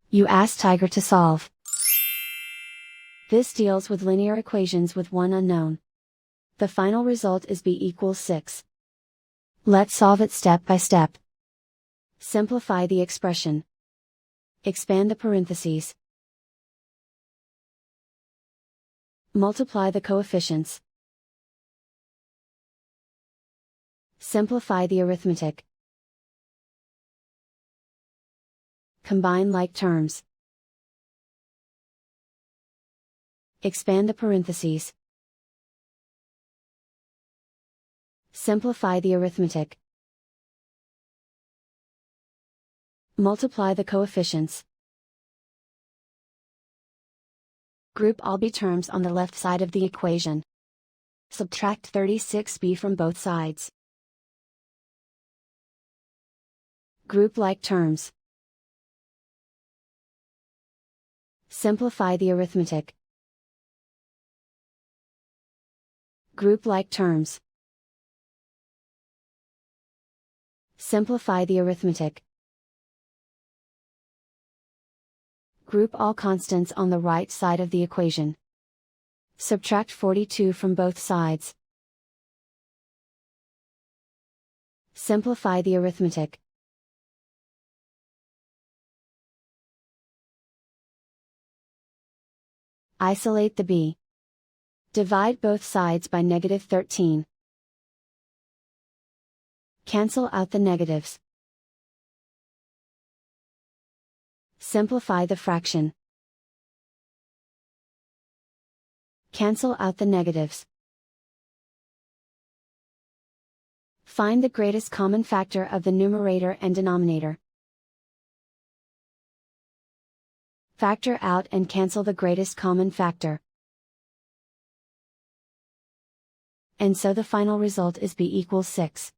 You ask Tiger to solve. This deals with linear equations with one unknown. The final result is b equals 6. Let's solve it step by step. Simplify the expression. Expand the parentheses. Multiply the coefficients. Simplify the arithmetic. Combine like terms. Expand the parentheses. Simplify the arithmetic. Multiply the coefficients. Group all b terms on the left side of the equation. Subtract 36b from both sides. Group like terms. Simplify the arithmetic. Group like terms. Simplify the arithmetic. Group all constants on the right side of the equation. Subtract 42 from both sides. Simplify the arithmetic. Isolate the b. Divide both sides by -13. Cancel out the negatives. Simplify the fraction. Cancel out the negatives. Find the greatest common factor of the numerator and denominator. Factor out and cancel the greatest common factor. And so the final result is b equals 6.